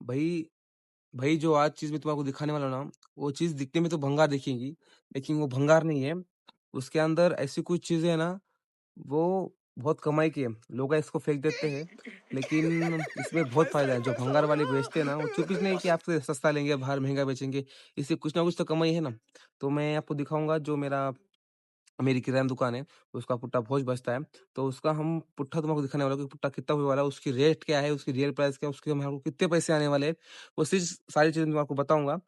भाई भाई जो आज चीज़ मैं तुम्हारे दिखाने वाला हूँ ना, वो चीज़ दिखने में तो भंगार दिखेगी, लेकिन वो भंगार नहीं है। उसके अंदर ऐसी कुछ चीज़ें हैं ना, वो बहुत कमाई की है। लोग इसको फेंक देते हैं, लेकिन इसमें बहुत फ़ायदा है। जो भंगार वाले बेचते हैं ना, वो चुप इसलिए कि आपसे सस्ता लेंगे, बाहर महँगा बेचेंगे। इससे कुछ ना कुछ तो कमाई है ना। तो मैं आपको दिखाऊँगा जो मेरी किराना दुकान है, उसका पुट्ठा भोज बचता है, तो उसका हम पुट्ठा तुमको दिखाने वाला हूँ कि पुट्ठा कितना होने वाला है, उसकी रेट क्या है, उसकी रियल प्राइस क्या है, उसके हमारे को कितने पैसे आने वाले हैं, वो चीज़ सारी चीज़ें मैं आपको बताऊँगा।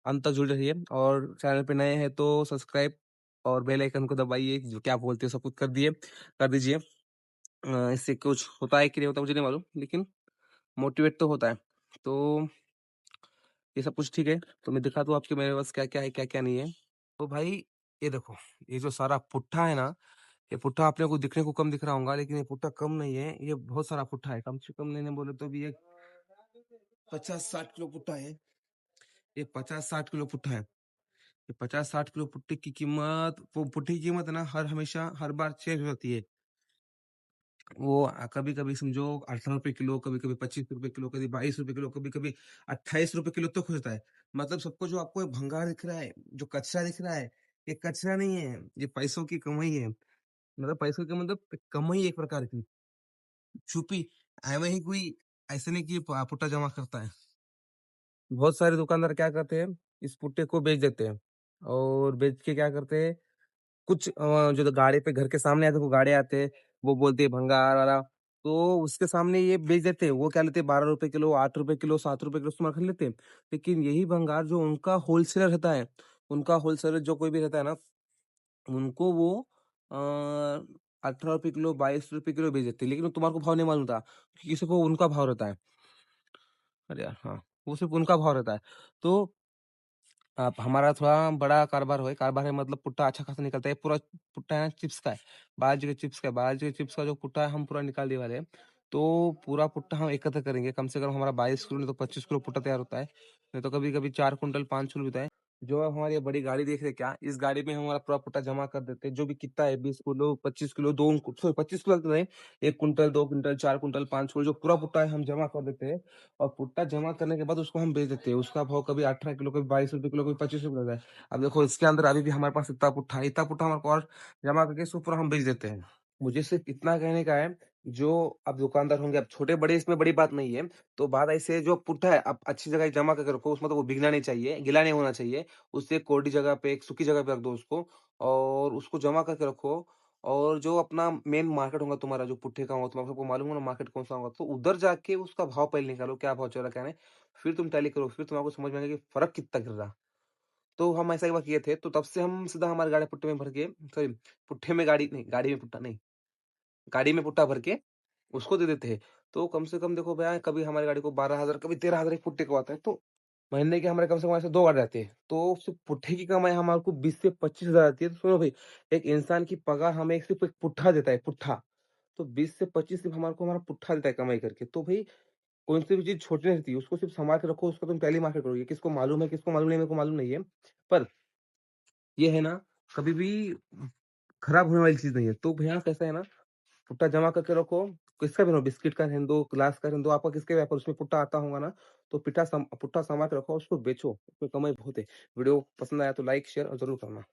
अंत तक जुड़े रहिए और चैनल पे नए हैं तो सब्सक्राइब और बेल आइकन को दबाइए, जो क्या बोलते हैं सब कुछ कर दीजिए। इससे कुछ होता है कि नहीं होता मुझे नहीं मालूम, लेकिन मोटिवेट तो होता है। तो ये सब कुछ ठीक है, तो मैं दिखा दूँ आपके मेरे पास क्या-क्या है, क्या-क्या नहीं है। तो भाई ये देखो, ये जो सारा पुट्ठा है ना, ये पुट्ठा अपने को दिखने को कम दिख रहा होगा, लेकिन ये पुट्ठा कम नहीं है, ये बहुत सारा पुट्ठा है। कम से कम मैंने बोले तो भी ये 50-60 किलो पुट्ठा है। ये 50-60 किलो पुट्ठा है। ये 50-60 किलो पुट्टे की कीमत, वो पुट्टे की कीमत है ना, हमेशा हर बार चेंज हो जाती है। वो कभी-कभी समझो ₹18 किलो, कभी-कभी ₹25 किलो, कभी ₹22 किलो, कभी-कभी ₹28 किलो तक हो जाता है। मतलब सबको जो आपको ये भंगार दिख रहा है, जो कचरा दिख रहा है, ये कचरा नहीं है, ये पैसों की कमाई है। मतलब पैसों की मतलब कमाई एक प्रकार की, छुपी। एवं ही कोई ऐसे नहीं कि पुट्टा जमा करता है। बहुत सारे दुकानदार क्या करते हैं, इस पुट्टे को बेच देते हैं और बेच के क्या करते हैं, कुछ जो तो गाड़ी पे घर के सामने आते, वो गाड़ी आते हैं, वो बोलते हैं भंगार वाला, तो उसके सामने ये बेच देते हैं। वो क्या लेते हैं, ₹12 किलो, ₹8 किलो, ₹7 किलो इस्तेमाल कर लेते हैं। लेकिन यही भंगार जो उनका होलसेलर रहता है, उनका होलसेलर जो कोई भी रहता है ना, उनको वो अ, ₹18 किलो, ₹22 किलो बेच देते हैं। लेकिन वो तुम्हारे को भाव नहीं मालूम था, किसी को उनका भाव रहता है। अरे यार! हाँ, वो सिर्फ़ उनका भाव रहता है। तो आप हमारा थोड़ा बड़ा कारोबार है मतलब पुट्ठा अच्छा खासा निकलता है। पूरा पुट्ठा है ना चिप्स का है, बालाजी के चिप्स का जो पुट्ठा है हम पूरा निकालने वाले हैं। तो पूरा पुट्ठा हम एकत्र करेंगे, कम से कम हमारा 22 किलो नहीं तो 25 किलो पुट्ठा तैयार होता है। नहीं तो कभी-कभी 4 कुंटल 5 किलो भी होता है। जो हमारी ये बड़ी गाड़ी देख रहे हैं क्या, इस गाड़ी में हम हमारा पूरा पुट्ठा जमा कर देते हैं। जो भी कितना है 20 किलो, 25 किलो, 2 सॉरी 25 किलो तो नहीं, 1 कुंटल, 2 कुंटल, 4 कुंटल, 5 किलो जो पूरा पुट्ठा है हम जमा कर देते हैं। और पुट्टा जमा करने के बाद उसको हम बेच देते हैं। उसका भाव कभी 18 किलो, कभी ₹22 किलो, कभी ₹25 रहता है। अब देखो इसके अंदर अभी भी हमारे पास इतना पुट्ठा हमारे को और जमा करके इसको पूरा हम बेच देते हैं। मुझे सिर्फ़ इतना कहने का है, जो अब दुकानदार होंगे, अब छोटे-बड़े इसमें बड़ी बात नहीं है। तो बात ऐसे है जो पुट्ठा है, आप अच्छी जगह जमा करके रखो, उसमें तो वो भीगना नहीं चाहिए, गीला नहीं होना चाहिए। उसे एक कोरडी जगह पे, एक सूखी जगह पे रख दो उसको और उसको जमा करके रखो। और जो अपना मेन मार्केट होगा तुम्हारा जो पुट्ठे का होगा, तुम्हारा सबको मालूम होगा ना मार्केट कौन-सा होगा, तो उधर जाके उसका भाव पहले निकालो, क्या भाव चल रहा है, क्या नहीं। फिर तुम टैली करो, फिर तुमको समझ में आएगा कि फ़र्क कितना गिर रहा। तो हम ऐसा एक बार किए थे, तो तब से हम सीधा हमारी गाड़ी पुट्ठे में भर के, सॉरी, पुट्ठे में गाड़ी नहीं, गाड़ी में पुट्ठा नहीं, गाड़ी में पुट्ठा भर के उसको दे देते हैं। तो कम से कम देखो भैया, कभी हमारी गाड़ी को 12,000, कभी 13,000 एक पुट्टे को आता है। तो महीने के हमारे कम से कम ऐसे 2 गाड़ी रहते हैं। तो सिर्फ़ पुट्ठे की कमाई हमारे को 20 से 25,000 आती है। तो सुनो भाई, एक इंसान की पगार हमें सिर्फ़ एक पुट्ठा देता है, पुट्ठा। तो 20 से 25 सिर्फ़ हमारे को हमारा पुट्ठा देता है कमाई करके। तो भई कौन-सी भी चीज़ छोटी नहीं रहती है, उसको सिर्फ़ सँभाल के रखो, उसको तुम पहले ही मार्केट करोगे। किसको मालूम है, किसको मालूम नहीं, मेरे को मालूम नहीं है। पर ये है ना, कभी भी खराब होने वाली चीज़ नहीं है। तो भैया कैसा है ना, पुट्टा जमा करके रखो, किसका भी हो, बिस्किट का रहने दो, ग्लास का रहने दो, आपका किसका भी व्यापार उसमें पुट्टा आता होगा ना, तो पुट्टा सँभाल के रखो, उसको बेचो, उसमें कमाई बहुत है। वीडियो पसंद आया तो लाइक, शेयर और ज़रूर करना।